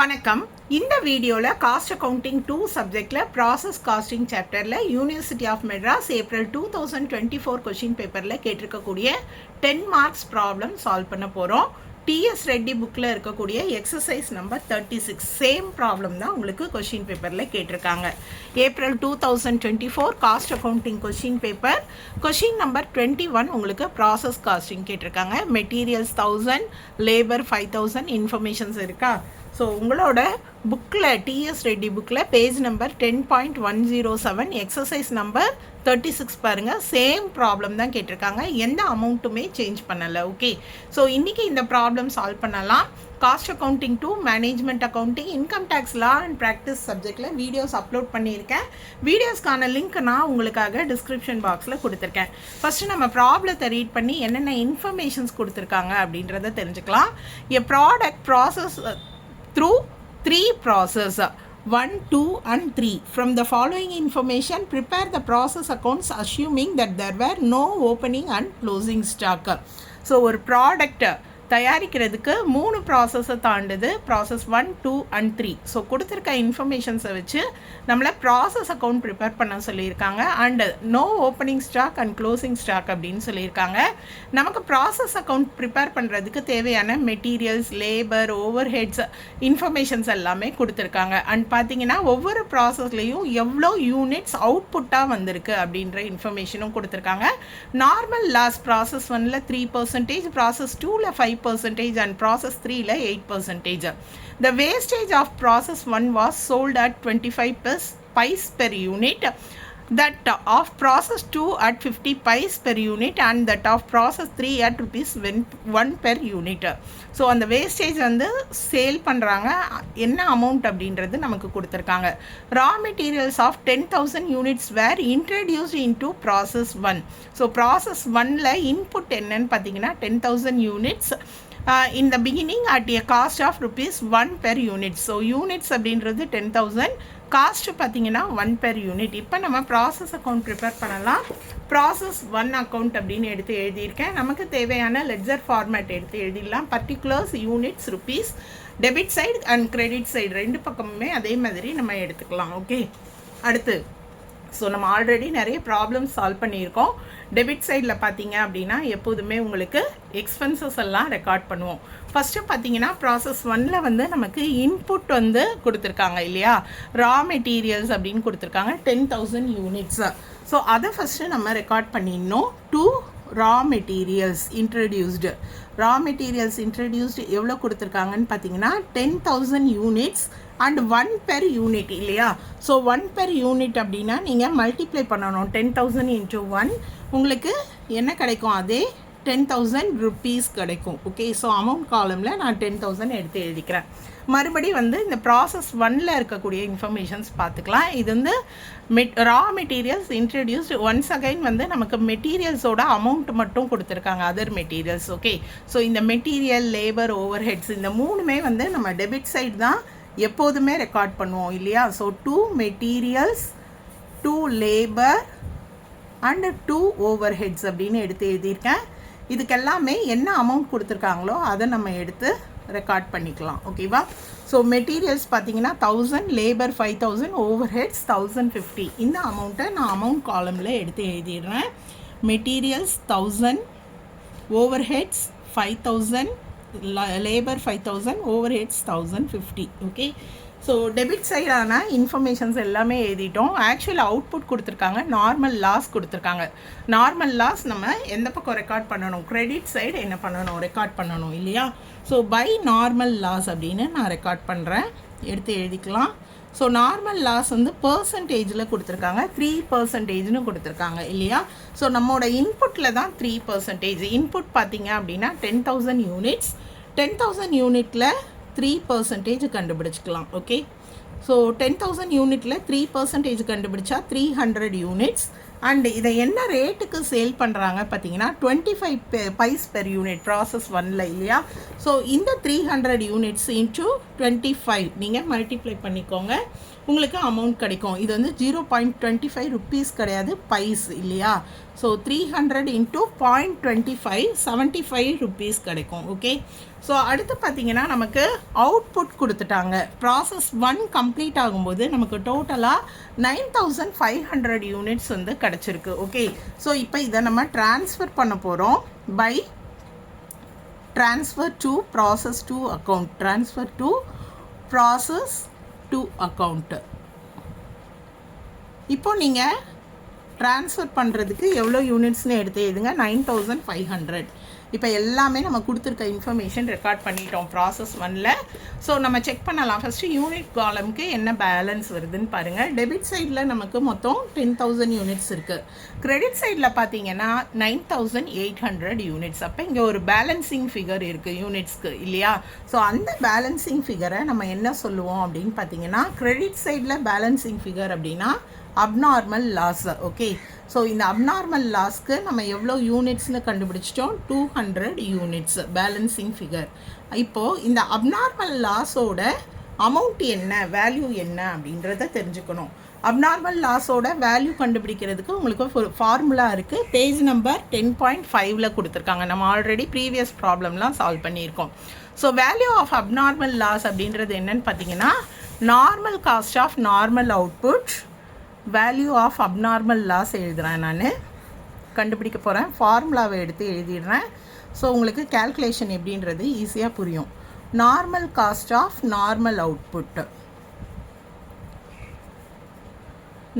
வணக்கம். இந்த வீடியோவில் காஸ்ட் அக்கவுண்டிங் 2 சப்ஜெக்டில் ப்ராசஸ் காஸ்டிங் சாப்டரில் university of Madras April 2024 question பேப்பரில் கேட்டிருக்கக்கூடிய 10 மார்க்ஸ் ப்ராப்ளம் சால்வ் பண்ண போகிறோம். டிஎஸ் ரெட்டி புக்கில் இருக்கக்கூடிய எக்ஸசைஸ் நம்பர் 36 சேம் ப்ராப்ளம் தான் உங்களுக்கு கொஷின் பேப்பரில் கேட்டிருக்காங்க. April 2024 cost accounting question paper question number 21 உங்களுக்கு ப்ராசஸ் காஸ்டிங் கேட்டிருக்காங்க. மெட்டீரியல்ஸ் 1000, லேபர் 5000 இன்ஃபர்மேஷன்ஸ் இருக்கா? ஸோ உங்களோட புக்கில் டிஎஸ் ரெட்டி புக்கில் பேஜ் நம்பர் 10.107 எக்ஸசைஸ் நம்பர் 36 பாருங்கள். சேம் ப்ராப்ளம் தான் கேட்டிருக்காங்க, எந்த அமௌண்ட்டுமே சேஞ்ச் பண்ணலை. ஓகே, ஸோ இன்றைக்கி இந்த ப்ராப்ளம் சால்வ் பண்ணலாம். Cost accounting 2, management accounting, income tax law and practice சப்ஜெக்டில் வீடியோஸ் அப்லோட் பண்ணியிருக்கேன். வீடியோஸ்க்கான லிங்க் நான் உங்களுக்காக டிஸ்கிரிப்ஷன் பாக்ஸில் கொடுத்துருக்கேன். ஃபஸ்ட்டு நம்ம ப்ராப்ளத்தை ரீட் பண்ணி என்னென்ன இன்ஃபர்மேஷன்ஸ் கொடுத்துருக்காங்க அப்படின்றத தெரிஞ்சுக்கலாம். எ product process through 3 process 1, 2 and 3. From the following information, prepare the process accounts assuming that there were no opening and closing stock. So ஒரு ப்ராடக்ட் தயாரிக்கிறதுக்கு 3 ப்ராசஸை தாண்டுது, ப்ராசஸ் 1, 2 and 3. ஸோ கொடுத்துருக்க இன்ஃபர்மேஷன்ஸை வச்சு நம்மளை ப்ராசஸ் அக்கௌண்ட் ப்ரிப்பேர் பண்ண சொல்லியிருக்காங்க. And no opening stock and closing stock அப்படின்னு சொல்லியிருக்காங்க. நமக்கு ப்ராசஸ் அக்கௌண்ட் ப்ரிப்பேர் பண்ணுறதுக்கு தேவையான materials, labour, overheads informations எல்லாமே கொடுத்துருக்காங்க. அண்ட் பார்த்தீங்கன்னா ஒவ்வொரு ப்ராசஸ்லேயும் எவ்வளோ யூனிட்ஸ் அவுட்புட்டாக வந்திருக்கு அப்படின்ற இன்ஃபர்மேஷனும் கொடுத்துருக்காங்க. நார்மல் லாஸ் ப்ராசஸ் 1ல் 3%, ப்ராசஸ் 2ல் 5% and process 3 la 8%. The wastage of process 1 was sold at 25 pice per unit, that of process 2 at 50 pice per unit and that of process 3 at rupees 1 per unit. So அந்த wastage வந்து sale பண்ணுறாங்க, என்ன amount அப்படின்றது நமக்கு கொடுத்துருக்காங்க. Raw materials of 10,000 units were introduced into process 1. So process 1ல் input என்னன்னு பார்த்தீங்கன்னா 10,000 units in the beginning at a cost of rupees 1 per unit. So units அப்படின்றது 10,000, காஸ்ட் பார்த்தீங்கன்னா 1 per unit. இப்போ நம்ம ப்ராசஸ் அக்கௌண்ட் ப்ரிப்பேர் பண்ணலாம். ப்ராசஸ் 1 அக்கௌண்ட் அப்படின்னு எடுத்து எழுதியிருக்கேன். நமக்கு தேவையான லெட்ஜர் ஃபார்மேட் எடுத்து எழுதிடலாம். Particulars, units, rupees, debit side and credit side ரெண்டு பக்கமுமே அதே மாதிரி நம்ம எடுத்துக்கலாம். ஓகே, அடுத்து ஸோ நம்ம ஆல்ரெடி நிறைய ப்ராப்ளம்ஸ் சால்வ் பண்ணியிருக்கோம். டெபிட் சைடில் பார்த்தீங்க அப்படின்னா எப்போதுமே உங்களுக்கு எக்ஸ்பென்சஸ் எல்லாம் ரெக்கார்ட் பண்ணுவோம். ஃபஸ்ட்டு பார்த்தீங்கன்னா ப்ராசஸ் 1ல் வந்து நமக்கு இன்புட் வந்து கொடுத்துருக்காங்க இல்லையா, ரா மெட்டீரியல்ஸ் அப்படின்னு கொடுத்துருக்காங்க 10,000 யூனிட்ஸ். ஸோ அதை ஃபஸ்ட்டு நம்ம ரெக்கார்ட் பண்ணிடணும். To raw materials introduced, raw materials introduced எவ்வளோ கொடுத்துருக்காங்கன்னு பார்த்தீங்கன்னா 10,000 யூனிட்ஸ் அண்ட் 1 per unit இல்லையா. ஸோ 1 per unit அப்படின்னா நீங்கள் மல்டிப்ளை பண்ணணும். 10,000 into 1 உங்களுக்கு என்ன கிடைக்கும், அதே 10,000 rupees கிடைக்கும். ஓகே, ஸோ அமௌண்ட் காலமில் நான் 10,000 எடுத்து எழுதிக்கிறேன். மறுபடி வந்து இந்த ப்ராசஸ் 1ல் இருக்கக்கூடிய இன்ஃபர்மேஷன்ஸ் பார்த்துக்கலாம். இது வந்து raw materials introduced. Once again வந்து நமக்கு மெட்டீரியல்ஸோட அமௌண்ட் மட்டும் கொடுத்துருக்காங்க, அதர் மெட்டீரியல்ஸ். ஓகே, ஸோ இந்த மெட்டீரியல், லேபர், ஓவர் ஹெட்ஸ் இந்த மூணுமே வந்து நம்ம டெபிட் சைடு தான் எப்போதுமே ரெக்கார்ட் பண்ணுவோம் இல்லையா. So 2 materials, 2 labour and 2 overheads அப்படின்னு எடுத்து எழுதியிருக்கேன். இதுக்கெல்லாமே என்ன அமௌண்ட் கொடுத்துருக்காங்களோ அதை நம்ம எடுத்து ரெக்கார்ட் பண்ணிக்கலாம். ஓகேவா. ஸோ மெட்டீரியல்ஸ் பார்த்தீங்கன்னா 1000, லேபர் 5000, ஓவர் ஹெட்ஸ் 1050. இந்த அமௌண்ட்டை நான் அமௌண்ட் காலமில் எடுத்து எழுதிடுறேன். Materials 1000, overheads 5000, labour 5000, overheads 1050. Okay, so debit சைடான இன்ஃபர்மேஷன்ஸ் எல்லாமே எழுதிட்டோம். ஆக்சுவல் அவுட்புட் கொடுத்துருக்காங்க, நார்மல் லாஸ் கொடுத்துருக்காங்க. நார்மல் லாஸ் நம்ம எந்த பக்கம் ரெக்கார்ட் பண்ணணும், கிரெடிட் சைடு என்ன பண்ணணும், ரெக்கார்ட் பண்ணணும் இல்லையா. ஸோ பை நார்மல் லாஸ் அப்படின்னு நான் ரெக்கார்ட் பண்ணுறேன், எடுத்து எழுதிக்கலாம். ஸோ நார்மல் லாஸ் வந்து பர்சன்டேஜில் கொடுத்துருக்காங்க, 3%ன்னு கொடுத்துருக்காங்க இல்லையா. ஸோ நம்மளோட இன்புட்டில் தான் 3%. இன்புட் பார்த்தீங்க அப்படின்னா 10,000 யூனிட்ஸ், 10,000 யூனிட்டில் 3% கண்டுபிடிச்சிக்கலாம். ஓகே, ஸோ 10,000 யூனிட்டில் 3% கண்டுபிடிச்சா 300 யூனிட்ஸ். அண்ட் இதை என்ன ரேட்டுக்கு சேல் பண்ணுறாங்க பார்த்தீங்கன்னா 25 pice per unit ப்ராசஸ் 1ல் இல்லையா. ஸோ இந்த 300 யூனிட்ஸ் இன்ட்டு 25 நீங்கள் மல்டிப்ளை பண்ணிக்கோங்க. உங்களுக்கு அமௌண்ட் கிடைக்கும். இது வந்து 0.25 ருப்பீஸ் கிடையாது, பைஸ் இல்லையா. ஸோ 300 இன்ட்டு 0.25 75 ருப்பீஸ் கிடைக்கும். ஓகே, ஸோ அடுத்து பார்த்தீங்கன்னா நமக்கு அவுட்புட் கொடுத்துட்டாங்க. ப்ராசஸ் 1 கம்ப்ளீட் ஆகும்போது நமக்கு டோட்டலாக 9500 யூனிட்ஸ் வந்து கிடச்சிருக்கு. ஓகே, ஸோ இப்போ இதை நம்ம ட்ரான்ஸ்ஃபர் பண்ண போகிறோம். By transfer to process 2 account, transfer to process 2 account. இப்போ நீங்கள் ட்ரான்ஸ்ஃபர் பண்ணுறதுக்கு எவ்வளோ யூனிட்ஸ்னு எடுத்து எழுதுங்க. 9500. இப்போ எல்லாமே நம்ம கொடுத்துருக்க இன்ஃபர்மேஷன் ரெக்கார்ட் பண்ணிட்டோம் ப்ராசஸ் 1ல். ஸோ நம்ம செக் பண்ணலாம். ஃபஸ்ட்டு யூனிட் காலம்க்கு என்ன பேலன்ஸ் வருதுன்னு பாருங்கள். டெபிட் சைடில் நமக்கு மொத்தம் 10,000 யூனிட்ஸ் இருக்குது. கிரெடிட் சைடில் பார்த்தீங்கன்னா 9800 யூனிட்ஸ். அப்போ இங்கே ஒரு பேலன்சிங் ஃபிகர் இருக்குது யூனிட்ஸ்க்கு இல்லையா. ஸோ அந்த பேலன்சிங் ஃபிகரை நம்ம என்ன சொல்லுவோம் அப்படின்னு பார்த்தீங்கன்னா, கிரெடிட் சைடில் பேலன்சிங் ஃபிகர் அப்படின்னா அப்நார்மல் லாஸ். ஓகே, ஸோ இந்த அப்நார்மல் லாஸ்க்கு நம்ம எவ்வளோ யூனிட்ஸ்னு கண்டுபிடிச்சிட்டோம், 200 யூனிட்ஸ் பேலன்சிங் ஃபிகர். இப்போது இந்த அப்நார்மல் லாஸோட அமௌண்ட் என்ன, வேல்யூ என்ன அப்படின்றத தெரிஞ்சுக்கணும். அப்நார்மல் லாஸோட வேல்யூ கண்டுபிடிக்கிறதுக்கு உங்களுக்கு ஒரு ஃபார்முலா இருக்குது. பேஜ் நம்பர் 10.5ல் கொடுத்துருக்காங்க. நம்ம ஆல்ரெடி ப்ரீவியஸ் ப்ராப்ளம்லாம் சால்வ் பண்ணியிருக்கோம். So value of abnormal loss அப்படின்றது என்னன்னு பார்த்தீங்கன்னா, normal cost of normal output value of abnormal loss எழுதுகிறேன். நான் கண்டுபிடிக்க போகிறேன். ஃபார்முலாவை எடுத்து எழுதிடுறேன். ஸோ உங்களுக்கு கேல்குலேஷன் எப்படின்றது ஈஸியாக புரியும். Normal cost of normal output,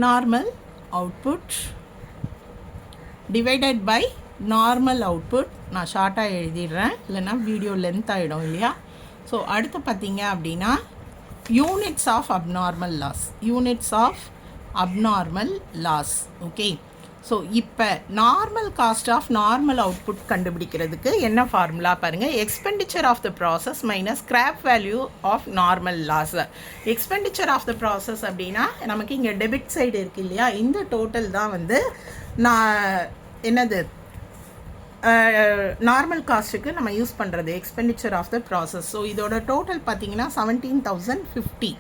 normal output divided by normal output. நான் ஷார்ட்டாக எழுதிடுறேன், இல்லைன்னா வீடியோ லென்த் ஆகிடும் இல்லையா. ஸோ அடுத்து பார்த்தீங்க அப்படின்னா units of abnormal loss, units of abnormal loss. Okay, so இப்போ normal cost of normal output கண்டுபிடிக்கிறதுக்கு என்ன ஃபார்முலா பாருங்கள். Expenditure of the process minus scrap value of normal loss. Expenditure of the process அப்படின்னா நமக்கு இங்கே டெபிட் சைடு இருக்குது இல்லையா, இந்த டோட்டல் தான் வந்து நான் என்னது நார்மல் காஸ்ட்டுக்கு நம்ம யூஸ் பண்ணுறது expenditure of the process. So இதோட டோட்டல் பார்த்தீங்கன்னா 17,050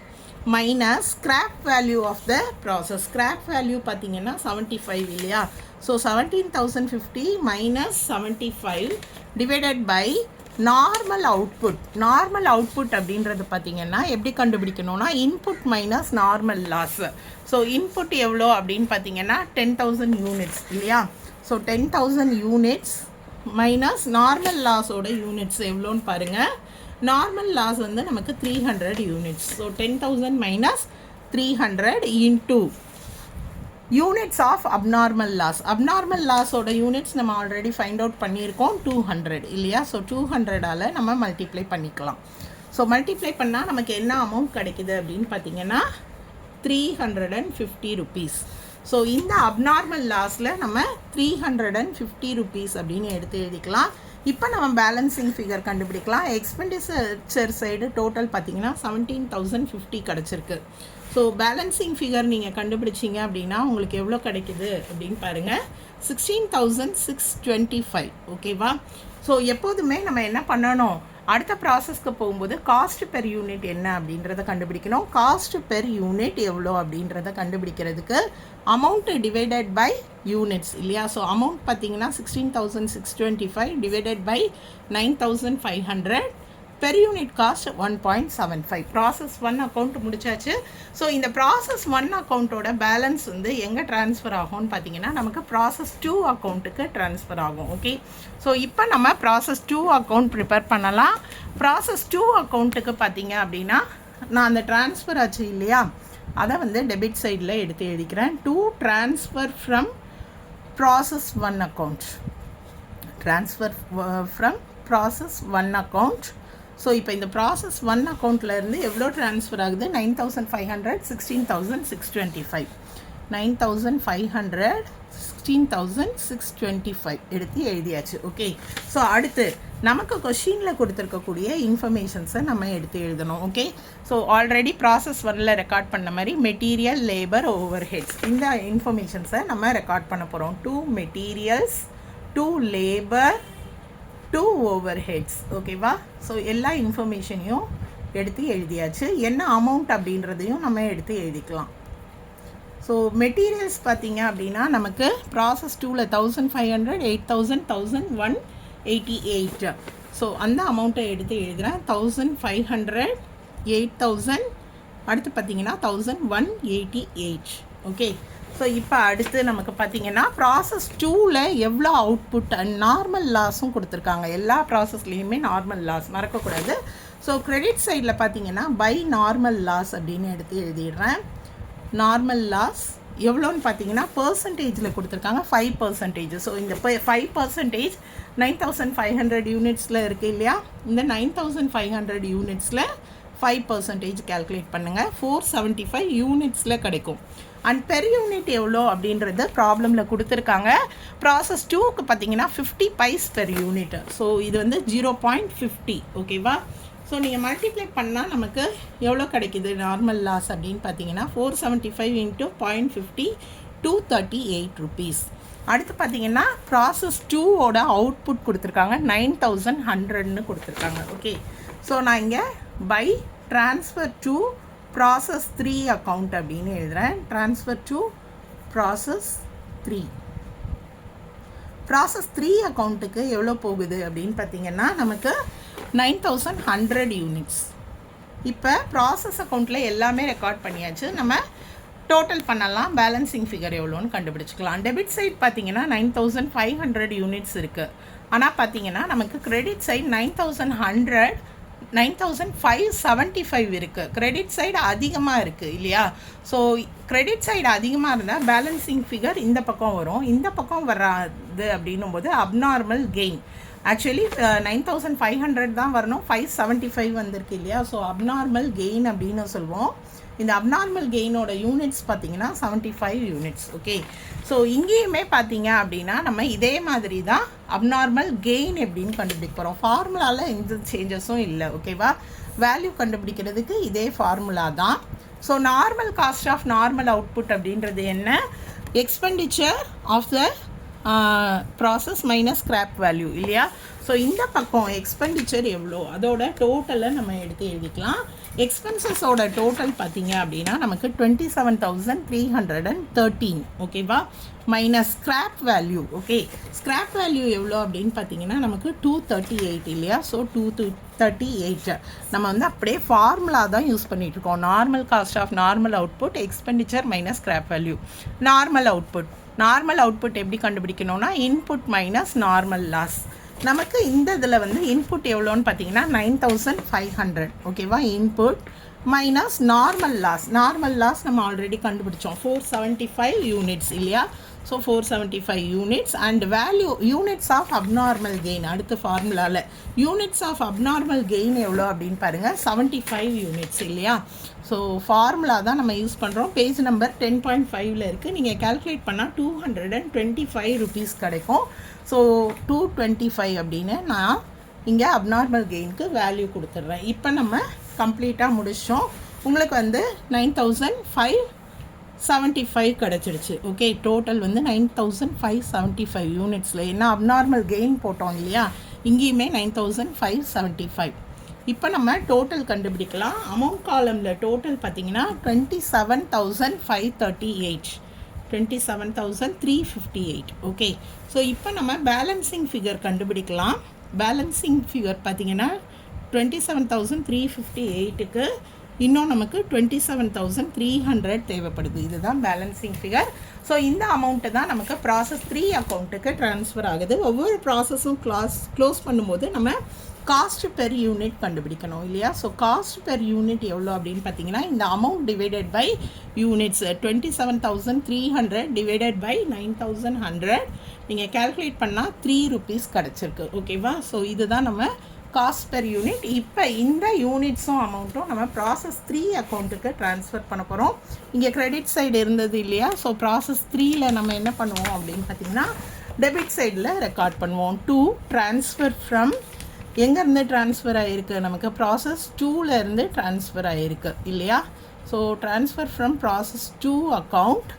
minus scrap value of the process. Scrap value பார்த்தீங்கன்னா 75 இல்லையா. So 17,050 minus 75 divided by normal output. Normal output அப்படின்றது பார்த்தீங்கன்னா எப்படி கண்டுபிடிக்கணும்னா, input minus normal loss. So input எவ்வளோ அப்படின்னு பார்த்தீங்கன்னா 10,000 யூனிட்ஸ் இல்லையா. ஸோ 10,000 யூனிட்ஸ் மைனஸ் நார்மல் லாஸோட யூனிட்ஸ் எவ்வளோன்னு பாருங்கள். நார்மல் லாஸ் வந்து நமக்கு 300 units. So 10,000 minus 300 into units of abnormal loss. Abnormal லாஸோட யூனிட்ஸ் நம்ம ஆல்ரெடி ஃபைண்ட் அவுட் பண்ணியிருக்கோம், 200 இல்லையா. ஸோ 200ஆல் நம்ம மல்டிப்ளை பண்ணிக்கலாம். ஸோ மல்டிப்ளை பண்ணால் நமக்கு என்ன அமௌண்ட் கிடைக்குது அப்படின்னு பார்த்தீங்கன்னா 350 ருப்பீஸ். ஸோ இந்த அப்நார்மல் லாஸில் நம்ம 350 ருப்பீஸ் அப்படின்னு எடுத்து எழுதிக்கலாம். இப்போ நம்ம பேலன்சிங் ஃபிகர் கண்டுபிடிக்கலாம். எக்ஸ்பெண்டிச்சர் சைடு டோட்டல் பார்த்தீங்கன்னா 17,050 கிடச்சிருக்கு. ஸோ பேலன்சிங் ஃபிகர் நீங்கள் கண்டுபிடிச்சிங்க அப்படின்னா உங்களுக்கு எவ்வளோ கிடைக்குது அப்படின்னு பாருங்கள், 16,625. ஓகேவா. ஸோ எப்போதுமே நம்ம என்ன பண்ணணும், அடுத்த ப்ராசஸ்க்கு போகும்போது காஸ்ட் பெர் யூனிட் என்ன அப்படின்றத கண்டுபிடிக்கணும். காஸ்ட் பெர் யூனிட் எவ்வளோ அப்படின்றத கண்டுபிடிக்கிறதுக்கு அமௌண்ட்டு டிவைடட் பை யூனிட்ஸ் இல்லையா. ஸோ அமௌண்ட் பார்த்தீங்கன்னா 16,625 divided by 9,500. Per unit cost 1.75. Process 1 account முடிச்சாச்சு. ஸோ இந்த ப்ராசஸ் 1 அக்கௌண்ட்டோட பேலன்ஸ் வந்து எங்கே ட்ரான்ஸ்ஃபர் ஆகும்னு பார்த்தீங்கன்னா நமக்கு ப்ராசஸ் 2 அக்கௌண்ட்டுக்கு ட்ரான்ஸ்ஃபர் ஆகும். ஓகே, ஸோ இப்போ நம்ம ப்ராசஸ் 2 அக்கௌண்ட் ப்ரிப்பேர் பண்ணலாம். ப்ராசஸ் 2 அக்கௌண்ட்டுக்கு பார்த்தீங்க அப்படின்னா நான் அந்த ட்ரான்ஸ்ஃபர் ஆச்சு இல்லையா, அதை வந்து டெபிட் சைடில் எடுத்து எழுதிக்கிறேன். To transfer from process 1 account, transfer from process 1 account. So இப்போ இந்த ப்ராசஸ் 1 அக்கௌண்ட்லேருந்து எவ்வளோ ட்ரான்ஸ்ஃபர் ஆகுது, 9,500 16,625. 9,500 16,625 எடுத்து எழுதியாச்சு. ஓகே, ஸோ அடுத்து நமக்கு கொஷினில் கொடுத்துருக்கக்கூடிய இன்ஃபர்மேஷன்ஸை நம்ம எடுத்து எழுதணும். ஓகே, ஸோ ஆல்ரெடி ப்ராசஸ் 1ல் ரெக்கார்ட் பண்ண மாதிரி மெட்டீரியல், லேபர், ஓவர் ஹெட்ஸ் இந்த இன்ஃபர்மேஷன்ஸை நம்ம ரெக்கார்ட் பண்ண போகிறோம். 2 மெட்டீரியல்ஸ், 2 லேபர், 2 ஓவர் ஹெட்ஸ். ஓகேவா. ஸோ எல்லா இன்ஃபர்மேஷனையும் எடுத்து எழுதியாச்சு. என்ன அமௌண்ட் அப்படின்றதையும் நம்ம எடுத்து எழுதிக்கலாம். ஸோ மெட்டீரியல்ஸ் பார்த்தீங்க அப்படின்னா நமக்கு ப்ராசஸ் 2ல் 1500, 8000, 1188. ஸோ அந்த அமௌண்ட்டை எடுத்து எழுதுகிறேன். 1500, 8000, அடுத்து பார்த்தீங்கன்னா 1188. ஓகே. ஸோ இப்போ அடுத்து நமக்கு பார்த்தீங்கன்னா ப்ராசஸ் 2ல் எவ்வளோ அவுட்புட் அண்ட் நார்மல் லாஸும் கொடுத்துருக்காங்க. எல்லா ப்ராசஸ்லேயுமே நார்மல் லாஸ் மறக்கக்கூடாது. ஸோ கிரெடிட் சைடில் பார்த்தீங்கன்னா பை நார்மல் லாஸ் அப்படின்னு எடுத்து எழுதிடுறேன். நார்மல் லாஸ் எவ்வளோன்னு பார்த்தீங்கன்னா பர்சன்டேஜில் கொடுத்துருக்காங்க 5%. ஸோ இந்த 5% 9500 யூனிட்ஸில் இருக்குது இல்லையா? இந்த 9500 யூனிட்ஸில் 5% கால்குலேட் பண்ணுங்கள். 475 யூனிட்ஸில் கிடைக்கும். அண்ட் பெர் யூனிட் எவ்வளோ அப்படின்றது ப்ராப்ளமில் கொடுத்துருக்காங்க. ப்ராசஸ் 2க்கு பார்த்தீங்கன்னா 50 பைஸ் பெர் யூனிட். ஸோ இது வந்து 0.50. ஓகேவா? ஸோ நீங்கள் மல்டிப்ளை பண்ணால் நமக்கு எவ்வளோ கிடைக்கிது நார்மல் லாஸ் அப்படின்னு பார்த்தீங்கன்னா 475 × 0.50 238 rupees. அடுத்து பார்த்தீங்கன்னா ப்ராசஸ் 2ஓட அவுட்புட் கொடுத்துருக்காங்க 9100ன்னு கொடுத்துருக்காங்க. ஓகே. ஸோ நான் இங்கே by transfer to process 3 account அப்படின்னு எழுதுகிறேன். Transfer to process 3. ப்ராசஸ் 3 அக்கௌண்ட்டுக்கு எவ்வளோ போகுது அப்படின்னு பார்த்தீங்கன்னா நமக்கு 9100 யூனிட்ஸ். இப்போ ப்ராசஸ் அக்கௌண்ட்டில் எல்லாமே ரெக்கார்ட் பண்ணியாச்சு. நம்ம டோட்டல் பண்ணலாம். பேலன்சிங் ஃபிகர் எவ்வளோன்னு கண்டுபிடிச்சிக்கலாம். டெபிட் சைட் பார்த்தீங்கன்னா 9500 யூனிட்ஸ் இருக்குது. ஆனால் பார்த்தீங்கன்னா நமக்கு கிரெடிட் சைட் 9575 இருக்குது. கிரெடிட் சைடு அதிகமாக இருக்குது இல்லையா? ஸோ கிரெடிட் சைடு அதிகமாக இருந்தால் பேலன்சிங் ஃபிகர் இந்த பக்கம் வரும். இந்த பக்கம் வராது அப்படின்னும் போது அப்நார்மல் கெயின். ஆக்சுவலி 9500 தான் வரணும், 575 வந்திருக்கு இல்லையா? ஸோ அப்நார்மல் கெயின் அப்படின்னு சொல்லுவோம். இந்த அப்நார்மல் கெயினோட யூனிட்ஸ் பார்த்தீங்கன்னா 75 யூனிட்ஸ். ஓகே. ஸோ இங்கேயுமே பார்த்தீங்க அப்படின்னா நம்ம இதே மாதிரி தான் அப்நார்மல் கெயின் எப்படின்னு கண்டுபிடிக்க போகிறோம். ஃபார்முலாவில் எந்த சேஞ்சஸும் இல்லை. ஓகேவா? வேல்யூ கண்டுபிடிக்கிறதுக்கு இதே ஃபார்முலா தான். So normal cost of normal output அப்படின்றது என்ன? Expenditure of the process minus scrap value இல்லையா? ஸோ இந்த பக்கம் எக்ஸ்பெண்டிச்சர் எவ்வளோ அதோட டோட்டலை நம்ம எடுத்து எழுதிக்கலாம். எக்ஸ்பென்சஸோட டோட்டல் பார்த்தீங்க அப்படின்னா நமக்கு 27313. ஓகேவா? Minus scrap value. Okay. Scrap value எவ்வளோ அப்படின்னு பார்த்தீங்கன்னா நமக்கு 238 இல்லையா? ஸோ 238 நம்ம வந்து அப்படியே ஃபார்முலா தான் யூஸ் பண்ணிகிட்ருக்கோம். Normal cost of normal output expenditure minus scrap value. Normal output எப்படி கண்டுபிடிக்கணும்னா இன்புட் மைனஸ் நார்மல் லாஸ். நமக்கு இந்த இதில் வந்து இன்புட் எவ்வளோன்னு பார்த்தீங்கன்னா 9500. ஓகேவா? இன்புட் மைனஸ் நார்மல் லாஸ் நம்ம ஆல்ரெடி கண்டுபிடிச்சோம் 475 யூனிட்ஸ் இல்லையா? So 475 units and value units of abnormal gain. அடுத்த ஃபார்முலாவில் யூனிட்ஸ் ஆஃப் அப்நார்மல் கெயின் எவ்வளோ அப்படின்னு பாருங்கள் 75 யூனிட்ஸ் இல்லையா? ஸோ ஃபார்முலா தான் நம்ம யூஸ் பண்ணுறோம். பேஜ் நம்பர் 10.5ல் இருக்குது. நீங்கள் கால்குலேட் பண்ணால் 225 rupees கிடைக்கும். ஸோ 225 அப்படின்னு நான் இங்கே அப்நார்மல் கெயினுக்கு வேல்யூ கொடுத்துட்றேன். இப்போ நம்ம கம்ப்ளீட்டாக முடிச்சோம். உங்களுக்கு வந்து 9575 கிடச்சிடுச்சு. ஓகே. டோட்டல் வந்து 9575 யூனிட்ஸில் என்ன அப்நார்மல் கெயின் போட்டோம் இல்லையா? இங்கேயுமே 9575. இப்போ நம்ம டோட்டல் கண்டுபிடிக்கலாம். அமௌண்ட் காலமில் டோட்டல் பார்த்தீங்கன்னா 27538, 27358. ஓகே. ஸோ இப்போ நம்ம பேலன்சிங் ஃபிகர் கண்டுபிடிக்கலாம். பேலன்சிங் ஃபிகர் பார்த்தீங்கன்னா 27358க்கு இன்னும் நமக்கு 27300 தேவைப்படுது. இதுதான் பேலன்சிங் ஃபிகர். ஸோ இந்த அமௌண்ட்டு தான் நமக்கு ப்ராசஸ் 3 அக்கௌண்ட்டுக்கு ட்ரான்ஸ்ஃபர் ஆகுது. ஒவ்வொரு ப்ராசஸும் க்ளோஸ் பண்ணும்போது நம்ம காஸ்ட் பெர் யூனிட் கண்டுபிடிக்கணும் இல்லையா? ஸோ காஸ்ட் பெர் யூனிட் எவ்வளோ அப்படின்னு பார்த்தீங்கன்னா இந்த amount divided by units 27300 divided by 9100 நீங்கள் கால்குலேட் பண்ணால் 3 rupees கிடச்சிருக்கு. ஓகேவா? ஸோ இதுதான் நம்ம காஸ்ட் பெர் யூனிட். இப்போ இந்த யூனிட்ஸும் அமௌண்ட்டும் நம்ம ப்ராசஸ் 3 அக்கௌண்ட்டுக்கு ட்ரான்ஸ்ஃபர் பண்ண போகிறோம். இங்கே கிரெடிட் சைடு இருந்தது இல்லையா? ஸோ ப்ராசஸ் 3ல் நம்ம என்ன பண்ணுவோம் அப்படின்னு பார்த்தீங்கன்னா டெபிட் சைடில் ரெக்கார்ட் பண்ணுவோம். டு ட்ரான்ஸ்ஃபர் ஃப்ரம் எங்கேருந்து ட்ரான்ஸ்ஃபர் ஆகிருக்கு நமக்கு ப்ராசஸ் 2லேருந்து ட்ரான்ஸ்ஃபர் ஆகிருக்கு இல்லையா? So transfer from process 2 account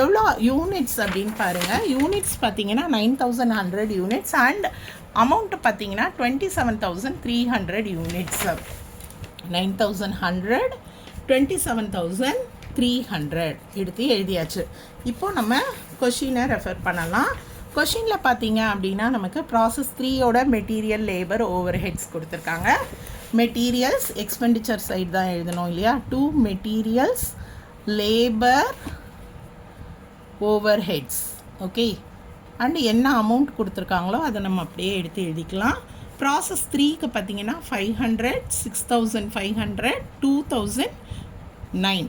எவ்வளோ யூனிட்ஸ் அப்படின்னு பாருங்கள். யூனிட்ஸ் பார்த்தீங்கன்னா 9100 யூனிட்ஸ் அண்ட் அமௌண்ட்டு பார்த்தீங்கன்னா 27300 யூனிட்ஸ். 9,100 27,300 எடுத்து எழுதியாச்சு. இப்போ நம்ம கொஷினை ரெஃபர் பண்ணலாம். கொஷினில் பார்த்தீங்க அப்படின்னா நமக்கு ப்ராசஸ் 3யோட மெட்டீரியல் லேபர் ஓவர் ஹெட்ஸ் கொடுத்துருக்காங்க. மெட்டீரியல்ஸ் எக்ஸ்பெண்டிச்சர் சைடு தான் எழுதணும் இல்லையா. 2 materials labour overheads. Okay, and என்ன அமௌண்ட் கொடுத்துருக்காங்களோ அதை நம்ம அப்படியே எடுத்து எழுதிக்கலாம். ப்ராசஸ் 3க்கு பார்த்தீங்கன்னா 500, 6,500, 2,009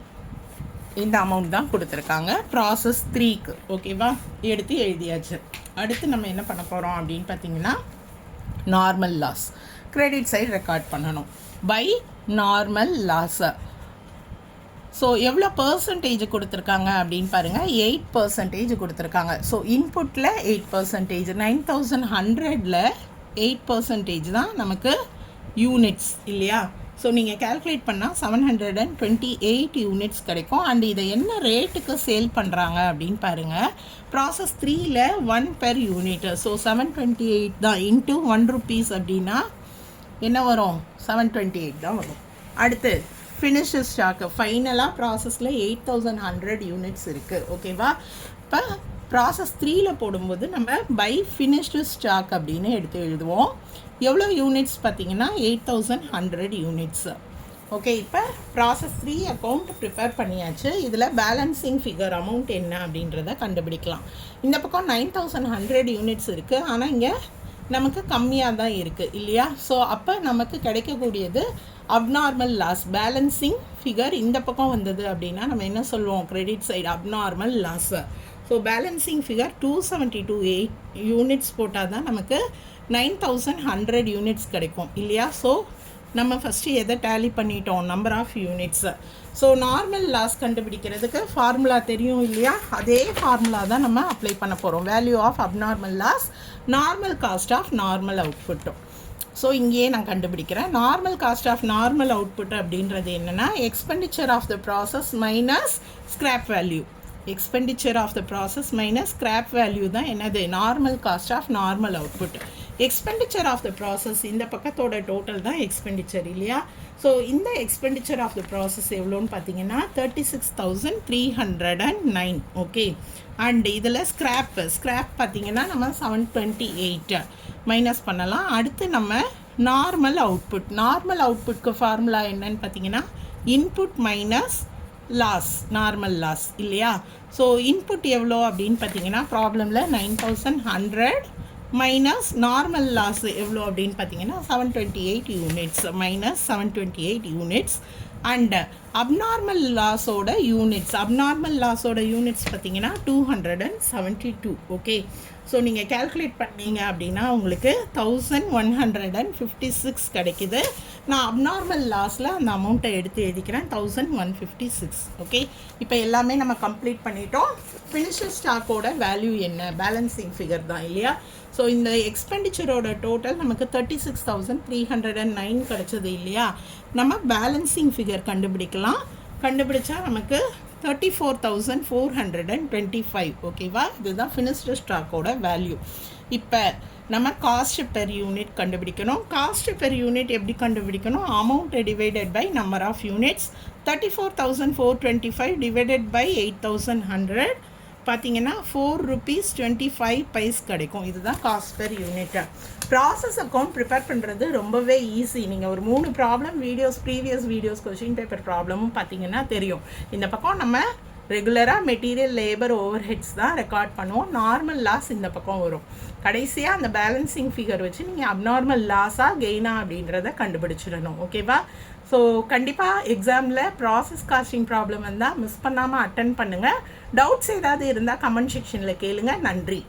இந்த அமௌண்ட் தான் கொடுத்துருக்காங்க ப்ராசஸ் 3க்கு. ஓகேவா, எடுத்து எழுதியாச்சு. அடுத்து நம்ம என்ன பண்ண போகிறோம் அப்படின்னு பார்த்தீங்கன்னா normal loss credit side record பண்ணணும். பை நார்மல் லாஸை ஸோ எவ்வளோ பர்சன்டேஜ் கொடுத்துருக்காங்க அப்படின்னு பாருங்கள். 8% கொடுத்துருக்காங்க. ஸோ இன்புட்டில் 8%, 9,100ல் 8% தான் நமக்கு யூனிட்ஸ் இல்லையா. ஸோ நீங்கள் கேல்குலேட் பண்ணால் 728 யூனிட்ஸ் கிடைக்கும். அண்ட் இதை என்ன ரேட்டுக்கு சேல் பண்ணுறாங்க அப்படின்னு பாருங்கள். ப்ராசஸ் 3ல் 1 per யூனிட். ஸோ 728 தான் இன்ட்டு 1 rupees அப்படின்னா என்ன வரும்? 728 தான் வரும். அடுத்து ஃபினிஷ்டு ஸ்டாக்கு ஃபைனலாக ப்ராசஸில் 8,100 யூனிட்ஸ் இருக்குது. ஓகேவா, இப்போ ப்ராசஸ் 3ல் போடும்போது நம்ம பை ஃபினிஷ்டு ஸ்டாக் அப்படின்னு எடுத்து எழுதுவோம். எவ்வளோ யூனிட்ஸ் பார்த்தீங்கன்னா 8,100 யூனிட்ஸ். ஓகே, இப்போ ப்ராசஸ் 3 அக்கௌண்ட் ப்ரிப்பேர் பண்ணியாச்சு. இதில் பேலன்சிங் ஃபிகர் அமௌண்ட் என்ன அப்படின்றத கண்டுபிடிக்கலாம். இந்த பக்கம் 9,100 யூனிட்ஸ் இருக்குது, ஆனால் இங்கே நமக்கு கம்மியாக தான் இருக்குது இல்லையா. ஸோ அப்போ நமக்கு கிடைக்கக்கூடியது அப்நார்மல் லாஸ். பேலன்சிங் ஃபிகர் இந்த பக்கம் வந்தது அப்படின்னா நம்ம என்ன சொல்லுவோம்? Credit side abnormal loss. So balancing figure 272 units போட்டால் தான் நமக்கு 9,100 யூனிட்ஸ் கிடைக்கும் இல்லையா. ஸோ நம்ம ஃபஸ்ட்டு எதை டேலி பண்ணிட்டோம்? நம்பர் ஆஃப் யூனிட்ஸை. ஸோ நார்மல் லாஸ் கண்டுபிடிக்கிறதுக்கு ஃபார்முலா தெரியும் இல்லையா. அதே ஃபார்முலா தான் நம்ம அப்ளை பண்ண போகிறோம். Value of abnormal loss normal cost of normal அவுட்புட்டும். ஸோ இங்கேயே நான் கண்டுபிடிக்கிறேன். Normal cost of normal output அப்படின்றது என்னென்னா expenditure of the process minus scrap value. Expenditure of the process minus scrap value தான் என்னது? Normal cost of normal output. Expenditure of the process இந்த பக்கத்தோட டோட்டல் தான் எக்ஸ்பெண்டிச்சர் இல்லையா. ஸோ இந்த expenditure of the process எவ்வளோன்னு பார்த்தீங்கன்னா 36,309. ஓகே, அண்ட் இதில் ஸ்க்ராப் பார்த்தீங்கன்னா நம்ம 728 மைனஸ் பண்ணலாம். அடுத்து நம்ம நார்மல் அவுட்புட்க்கு ஃபார்முலா என்னன்னு பார்த்தீங்கன்னா input minus loss, normal loss இல்லையா. ஸோ இன்புட் எவ்வளோ அப்படின்னு பார்த்தீங்கன்னா ப்ராப்ளமில் 9,100 மைனஸ் நார்மல் லாஸ் எவ்வளோ அப்படின்னு பார்த்தீங்கன்னா 728 units minus 728 units. And abnormal லாஸோட யூனிட்ஸ் பார்த்தீங்கன்னா 272. ஓகே, ஸோ நீங்கள் கேல்குலேட் பண்ணீங்க அப்படின்னா உங்களுக்கு 1,156 கிடைக்குது. நான் அப்நார்மல் லாஸில் அந்த அமௌண்ட்டை எடுத்து எழுதிக்கிறேன் 1,156. ஓகே, இப்போ எல்லாமே நம்ம கம்ப்ளீட் பண்ணிட்டோம். ஃபினிஷர் ஸ்டாக்கோட வேல்யூ என்ன? பேலன்சிங் ஃபிகர் தான் இல்லையா. ஸோ இந்த எக்ஸ்பெண்டிச்சரோட டோட்டல் நமக்கு 36,309 கிடச்சது இல்லையா. நம்ம பேலன்சிங் ஃபிகர் கண்டுபிடிச்சா நமக்கு 34,425. ஓகேவா, இதுதான் ஃபினிஷ்டு ஸ்டாக்கோட வேல்யூ. இப்போ நம்ம காஸ்ட் பெர் யூனிட் கண்டுபிடிக்கணும். காஸ்ட் பெர் யூனிட் எப்படி கண்டுபிடிக்கணும்? Amount divided by number of units. 34,425 divided by 8,100 பார்த்தீங்கன்னா 4 rupees 25 கிடைக்கும். இதுதான் cost per unit. Process account prepare பண்ணுறது ரொம்பவே ஈஸி. நீங்கள் ஒரு 3 problem previous videos question paper ப்ராப்ளமும் பார்த்தீங்கன்னா தெரியும். இந்த பக்கம் நம்ம ரெகுலராக மெட்டீரியல் லேபர் ஓவர் ஹெட்ஸ் தான் ரெக்கார்ட் பண்ணுவோம். நார்மல் லாஸ் இந்த பக்கம் வரும். கடைசியாக அந்த பேலன்சிங் ஃபிகர் வச்சு நீங்கள் அப்நார்மல் லாஸாக கெயினா அப்படின்றத கண்டுபிடிச்சிடணும். ஓகேவா. ஸோ கண்டிப்பாக எக்ஸாமில் ப்ராசஸ் காஸ்டிங் ப்ராப்ளம் வந்தால் மிஸ் பண்ணாமல் அட்டன் பண்ணுங்கள். டவுட்ஸ் ஏதாவது இருந்தால் கமெண்ட் செக்ஷனில் கேளுங்க. நன்றி.